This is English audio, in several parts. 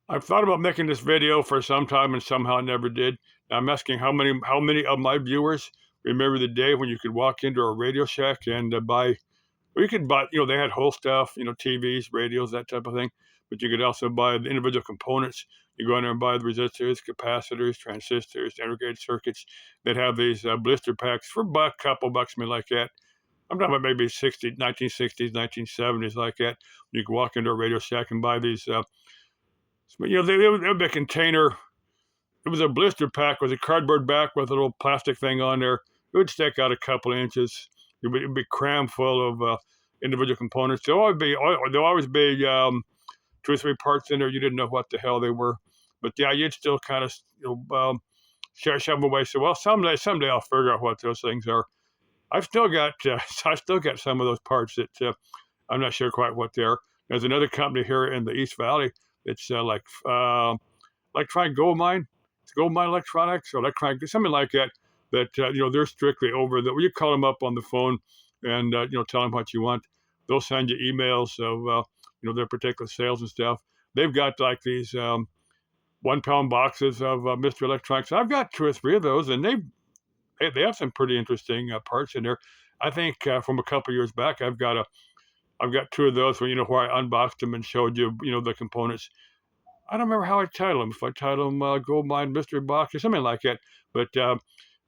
I've thought about making this video for some time and somehow never did. I'm asking how many of my viewers remember the day when you could walk into a Radio Shack and buy, or you could buy, they had whole stuff, TVs, radios, that type of thing. But you could also buy the individual components. You go in there and buy the resistors, capacitors, transistors, integrated circuits that have these blister packs for a couple bucks, something like that. I'm talking about maybe 1960s, 1970s, like that. You could walk into a Radio Shack and buy these. They would be a container. It was a blister pack with a cardboard back with a little plastic thing on there. It would stick out a couple of inches. It would be crammed full of individual components. There'll always be 2 or 3 parts in there. You didn't know what the hell they were, but yeah, you'd still kind of shove them away. So well, someday I'll figure out what those things are. I've still got I still got some of those parts that I'm not sure quite what they are. There's another company here in the East Valley. It's Electronic Gold Mine. It's Gold Mine Electronics or Electronic, something like that. That they're strictly over that. You call them up on the phone and tell them what you want. They'll send you emails of their particular sales and stuff. They've got like these 1 pound boxes of Mr. Electronics. I've got 2 or 3 of those, and they have some pretty interesting parts in there. I think from a couple years back, I've got 2 of those where I unboxed them and showed you the components. I don't remember how I titled them. If I titled them Gold Mine Mystery Box or something like that. But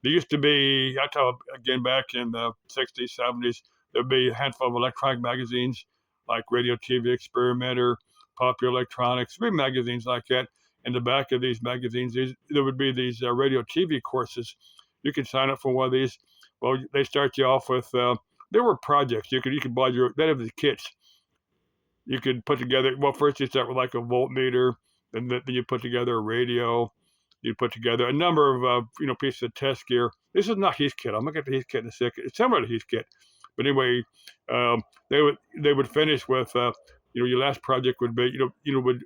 there used to be, I tell again back in the 60s, 70s, there'd be a handful of electronic magazines like Radio TV Experimenter, Popular Electronics, big magazines like that. In the back of these magazines, there would be these radio TV courses. You could sign up for one of these. Well, they start you off with, there were projects. You could buy they have the kits. You could put together, well, first you start with like a voltmeter, then you put together a radio. You put together a number of pieces of test gear. This is not Heathkit. I'm gonna get the Heathkit in a second. It's similar to Heathkit, but anyway, they would finish with your last project would be would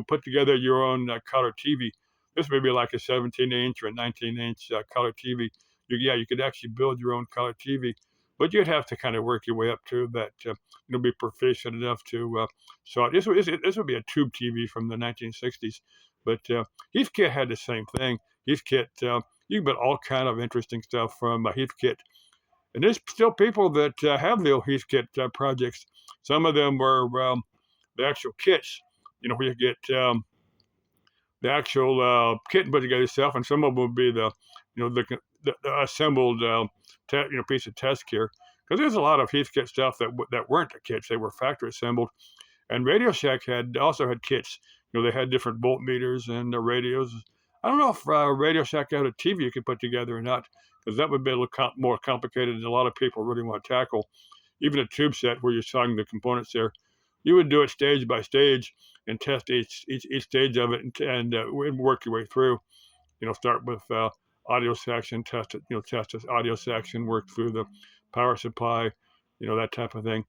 put together your own color TV. This may be like a 17-inch or a 19-inch color TV. You could actually build your own color TV, but you'd have to kind of work your way up to that. Be proficient enough to so this would be a tube TV from the 1960s, but Heathkit had the same thing. Heathkit, you can build all kind of interesting stuff from Heathkit, and there's still people that have the old Heathkit projects. Some of them were the actual kits, where you get the actual kit and put together yourself, and some of them would be the assembled piece of test gear. Because there's a lot of Heathkit stuff that weren't the kits; they were factory assembled. And Radio Shack also had kits. They had different voltmeters and radios. I don't know if Radio Shack had a TV you could put together or not, because that would be a little more complicated than a lot of people really want to tackle. Even a tube set where you're selling the components there, you would do it stage by stage and test each stage of it and work your way through. Start with audio section, test it. Test this audio section, work through the power supply, that type of thing.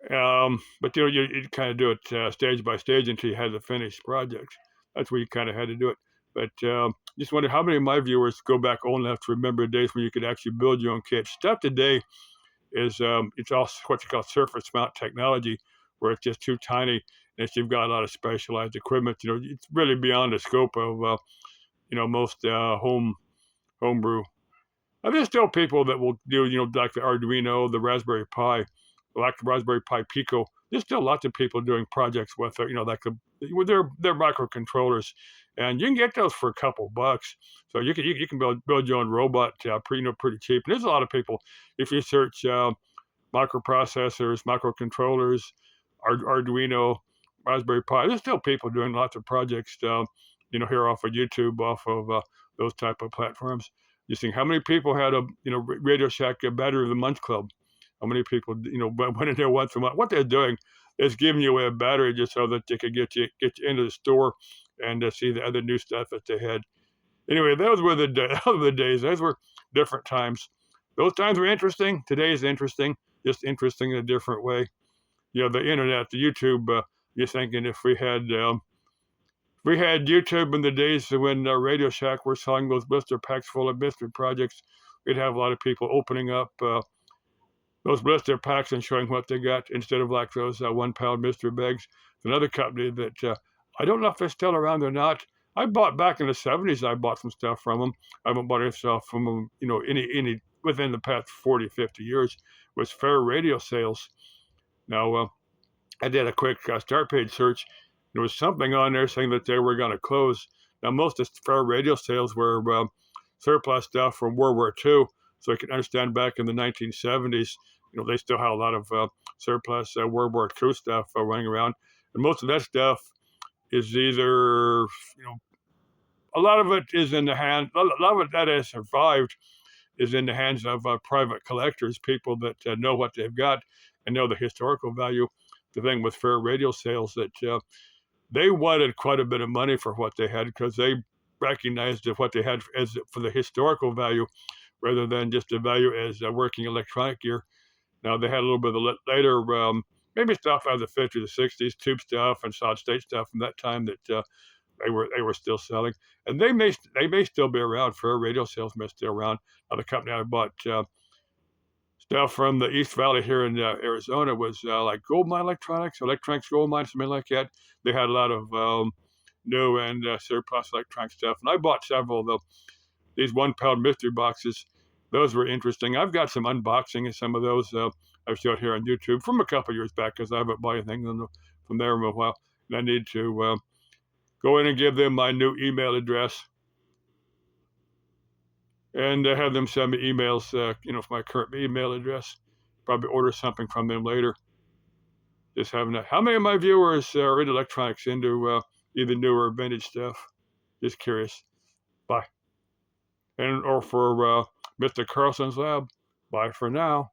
But you kind of do it stage by stage until you had the finished project. That's where you kind of had to do it. But just wonder how many of my viewers go back old enough to remember days when you could actually build your own kit. Stuff today is it's all what you call surface mount technology, where it's just too tiny and you've got a lot of specialized equipment. It's really beyond the scope of most homebrew. There's still people that will do like the Arduino, the Raspberry Pi, like the Raspberry Pi Pico. There's still lots of people doing projects with with their microcontrollers, and you can get those for a couple bucks. So you can build your own robot pretty cheap. And there's a lot of people. If you search microprocessors, microcontrollers, Arduino, Raspberry Pi, there's still people doing lots of projects. Here off of YouTube, off of those type of platforms. You think how many people had a Radio Shack Battery of the Month Club? How many people went in there once a month? What they're doing is giving you away a battery just so that they could get you into the store and see the other new stuff that they had. Anyway, those were the days. Those were different times. Those times were interesting. Today is interesting, just interesting in a different way. The internet, the YouTube. You're thinking if we had YouTube in the days when Radio Shack were selling those blister packs full of mystery projects, we'd have a lot of people opening up those blister packs and showing what they got instead of like those 1 pound mystery bags. Another company that I don't know if they're still around or not. I bought back in the 70s. I bought some stuff from them. I haven't bought any stuff from them, any within the past 40, 50 years. Was Fair Radio Sales. Now, I did a quick start page search. There was something on there saying that they were going to close. Now, most of Fair Radio Sales were surplus stuff from World War II. So I can understand back in the 1970s, they still had a lot of surplus World War II stuff running around. And most of that stuff is either, a lot of it is in the hands, a lot of it that has survived is in the hands of private collectors, people that know what they've got and know the historical value. The thing with Fair Radio Sales that they wanted quite a bit of money for what they had because they recognized that what they had as for the historical value rather than just the value as working electronic gear. Now they had a little bit of later, maybe stuff out of the 50s, the 60s, tube stuff and solid state stuff from that time that they were still selling, and they may still be around. Fair Radio Sales may still around. The company I bought stuff from the East Valley here in Arizona was like Goldmine Electronics Goldmine, something like that. They had a lot of new and surplus electronic stuff, and I bought several of these 1 pound mystery boxes. Those were interesting. I've got some unboxing of some of those I've showed here on YouTube from a couple years back because I haven't bought anything from there in a while, and I need to go in and give them my new email address and have them send me emails, for my current email address. Probably order something from them later. Just having that. How many of my viewers are into electronics, into either new or vintage stuff? Just curious. Bye. Or for Mr. Carlson's Lab, bye for now.